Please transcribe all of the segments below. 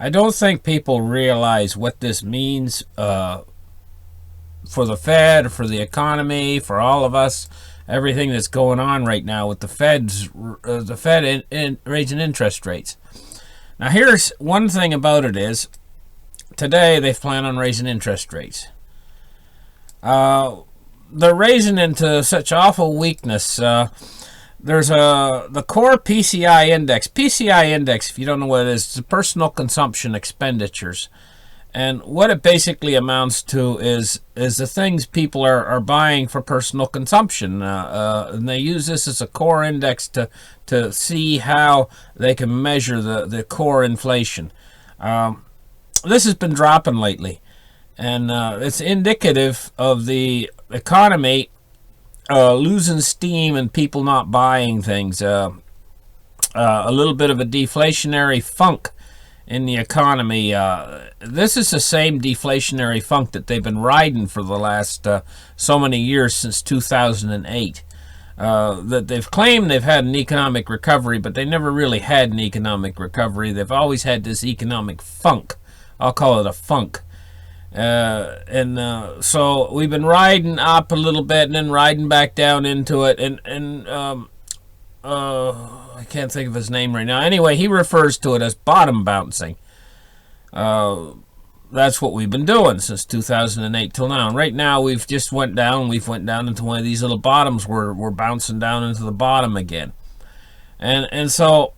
I don't think people realize what this means for the Fed, for the economy, for all of us. Everything that's going on right now with the Fed raising interest rates. Now, here's one thing about it is, today they plan on raising interest rates. They're raising into such awful weakness. There's the core PCI index. PCI index, if you don't know what it is, it's the personal consumption expenditures. And what it basically amounts to is the things people are buying for personal consumption. And they use this as a core index to see how they can measure the core inflation. This has been dropping lately. And it's indicative of the economy losing steam and people not buying things. A little bit of a deflationary funk in the economy. This is the same deflationary funk that they've been riding for the last so many years, since 2008. That they've claimed they've had an economic recovery, but they never really had an economic recovery. They've always had this economic funk. I'll call it a funk. So we've been riding up a little bit and then riding back down into it. I can't think of his name right now. Anyway, he refers to it as bottom bouncing. That's what we've been doing since 2008 till now. And right now, we've just went down. We've went down into one of these little bottoms. We're bouncing down into the bottom again. So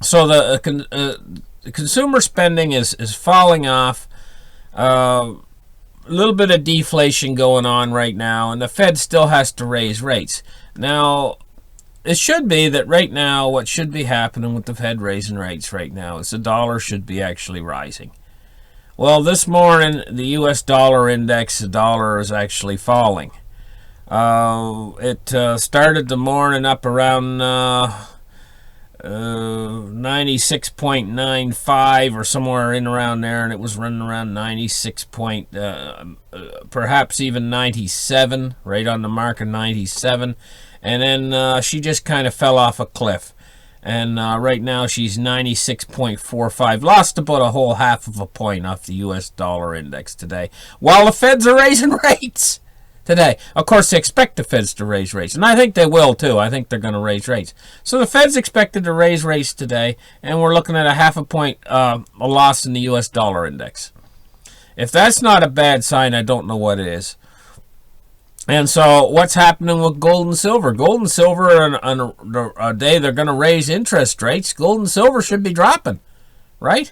the consumer spending is falling off. A little bit of deflation going on right now, and the Fed still has to raise rates. Now, it should be that right now, what should be happening with the Fed raising rates right now is the dollar should be actually rising. Well, this morning, the U.S. dollar index, the dollar is actually falling. It started the morning up around 96.95 or somewhere in around there, and it was running around 96 perhaps even 97, right on the mark of 97. And then she just kind of fell off a cliff. And right now she's 96.45. Lost about a whole half of a point off the U.S. dollar index today, while the Feds are raising rates today. Of course, they expect the Feds to raise rates, and I think they will too. I think they're going to raise rates. So the Fed's expected to raise rates today, and we're looking at a half a point a loss in the U.S. dollar index. If that's not a bad sign, I don't know what it is. And so what's happening with gold and silver? Gold and silver, on a day they're going to raise interest rates. Gold and silver should be dropping, right?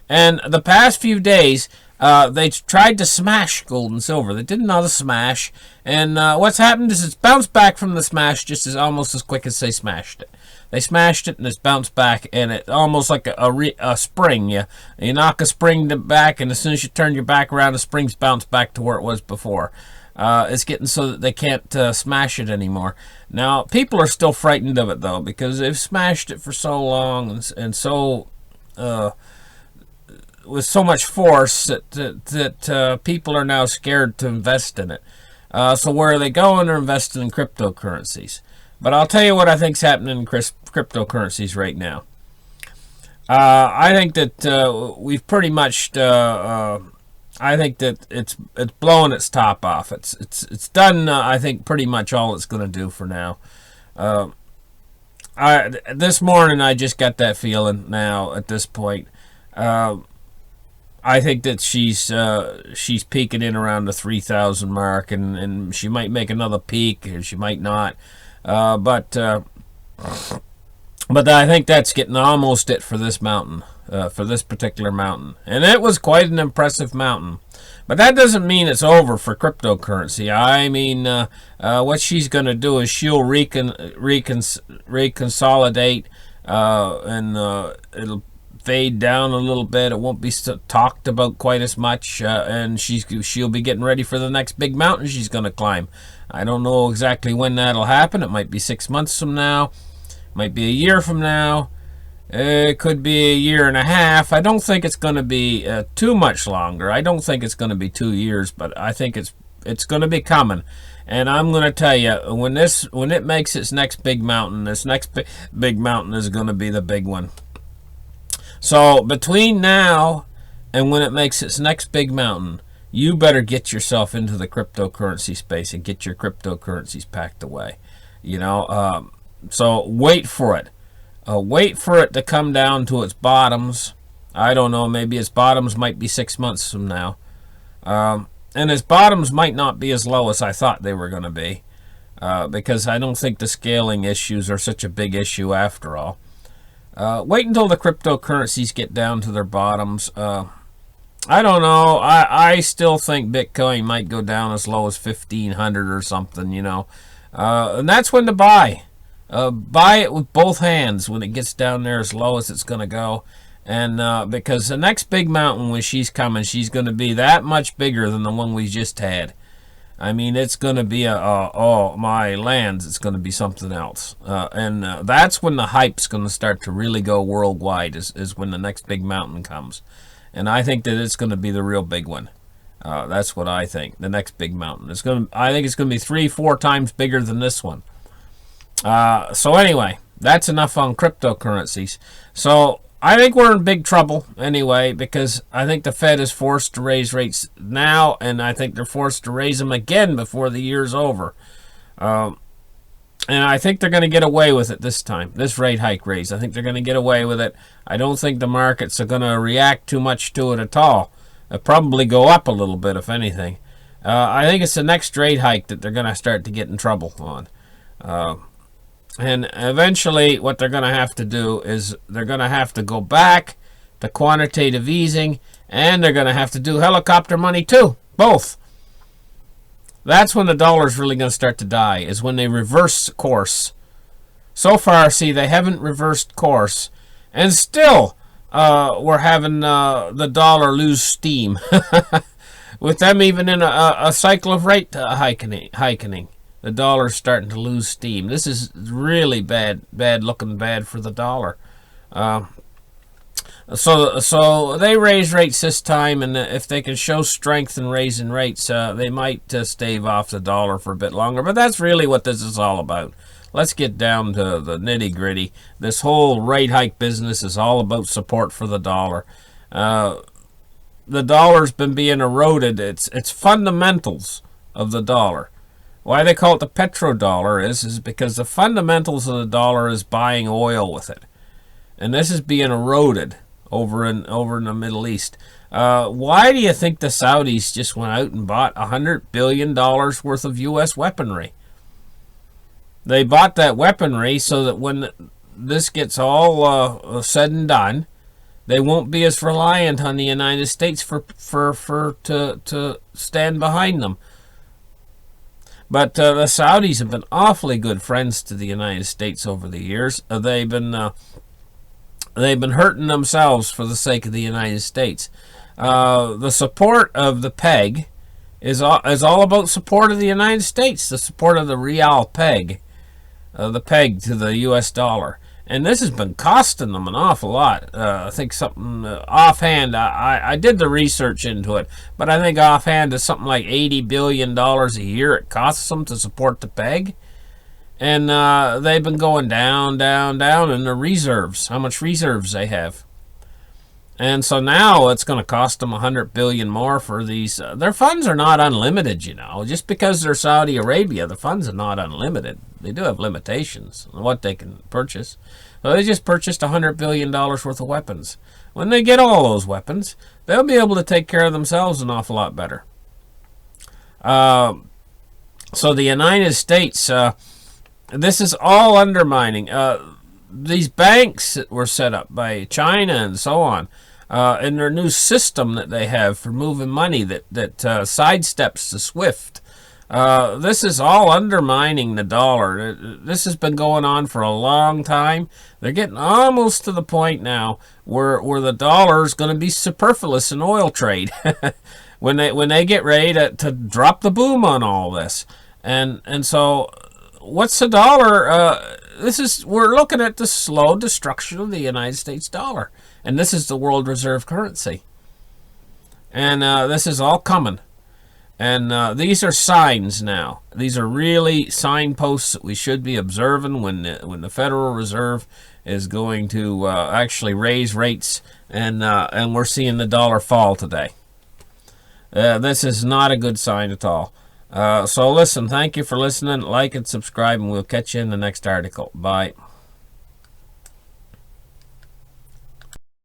And the past few days, they tried to smash gold and silver. They didn't know how to smash. And what's happened is it's bounced back from the smash just almost as quick as they smashed it. They smashed it and it's bounced back, and it's almost like a spring. You knock a spring back, and as soon as you turn your back around, the spring's bounced back to where it was before. It's getting so that they can't smash it anymore. Now, people are still frightened of it, though, because they've smashed it for so long and so with so much force that people are now scared to invest in it. So where are they going? They're investing in cryptocurrencies. But I'll tell you what I think's happening in cryptocurrencies right now. I think that we've pretty much. I think that it's blowing its top off. It's done. I think pretty much all it's going to do for now. This morning I just got that feeling. Now at this point, I think that she's peaking in around the 3,000 mark, and she might make another peak, or she might not. But I think that's getting almost it for this mountain. For this particular mountain, and it was quite an impressive mountain, but that doesn't mean it's over for cryptocurrency. I mean, what she's going to do is she'll reconsolidate, and it'll fade down a little bit. It won't be talked about quite as much, and she'll be getting ready for the next big mountain she's going to climb. I don't know exactly when that'll happen. It might be 6 months from now, might be a year from now. It could be a year and a half. I don't think it's going to be too much longer. I don't think it's going to be 2 years, but I think it's going to be coming. And I'm going to tell you, when it makes its next big mountain, this next big mountain is going to be the big one. So between now and when it makes its next big mountain, you better get yourself into the cryptocurrency space and get your cryptocurrencies packed away. So wait for it. Wait for it to come down to its bottoms. I don't know, maybe its bottoms might be 6 months from now. And its bottoms might not be as low as I thought they were going to be. Because I don't think the scaling issues are such a big issue after all. Wait until the cryptocurrencies get down to their bottoms. I don't know. I still think Bitcoin might go down as low as 1,500 or something, and that's when to buy. Buy it with both hands when it gets down there as low as it's going to go. And because the next big mountain when she's coming, she's going to be that much bigger than the one we just had. I mean, it's going to be oh my lands, it's going to be something else. And that's when the hype's going to start to really go worldwide, is when the next big mountain comes. And I think that it's going to be the real big one. That's what I think. The next big mountain. I think it's going to be 3-4 times bigger than this one. So anyway, that's enough on cryptocurrencies. So I think we're in big trouble anyway, because I think the Fed is forced to raise rates now, and I think they're forced to raise them again before the year's over. And I think they're going to get away with it this time, this rate hike raise. I think they're going to get away with it. I don't think the markets are going to react too much to it at all. They'll probably go up a little bit, if anything. I think it's the next rate hike that they're going to start to get in trouble on. And eventually what they're going to have to do is they're going to have to go back to quantitative easing, and they're going to have to do helicopter money too, both. That's when the dollar's really going to start to die, is when they reverse course. So far, see, they haven't reversed course, and still we're having the dollar lose steam. With them even in a cycle of rate hiking. The dollar's starting to lose steam. This is really looking bad for the dollar. So they raise rates this time, and if they can show strength in raising rates, they might stave off the dollar for a bit longer. But that's really what this is all about. Let's get down to the nitty-gritty. This whole rate hike business is all about support for the dollar. The dollar's been being eroded. It's fundamentals of the dollar. Why they call it the petrodollar is because the fundamentals of the dollar is buying oil with it. And this is being eroded over in the Middle East. Why do you think the Saudis just went out and bought $100 billion worth of U.S. weaponry? They bought that weaponry so that when this gets all said and done, they won't be as reliant on the United States to stand behind them. But the Saudis have been awfully good friends to the United States over the years. They've been hurting themselves for the sake of the United States. The support of the peg is all about support of the United States, the support of the real peg, the peg to the U.S. dollar. And this has been costing them an awful lot. I think something offhand, I did the research into it, but I think offhand it's something like $80 billion a year it costs them to support the peg. And they've been going down, down, down in their reserves, how much reserves they have. And so now it's going to cost them $100 billion more for these. Their funds are not unlimited, Just because they're Saudi Arabia, the funds are not unlimited. They do have limitations on what they can purchase. So they just purchased $100 billion worth of weapons. When they get all those weapons, they'll be able to take care of themselves an awful lot better. So the United States, this is all undermining. These banks that were set up by China and so on, and their new system that they have for moving money that sidesteps the SWIFT. This is all undermining the dollar. This has been going on for a long time. They're getting almost to the point now where the dollar is going to be superfluous in oil trade when they get ready to drop the boom on all this. And so what's the dollar? We're looking at the slow destruction of the United States dollar, and this is the world reserve currency, and this is all coming. And these are signs now. These are really signposts that we should be observing when the Federal Reserve is going to actually raise rates, and we're seeing the dollar fall today. This is not a good sign at all. So listen, thank you for listening. Like and subscribe, and we'll catch you in the next article. Bye.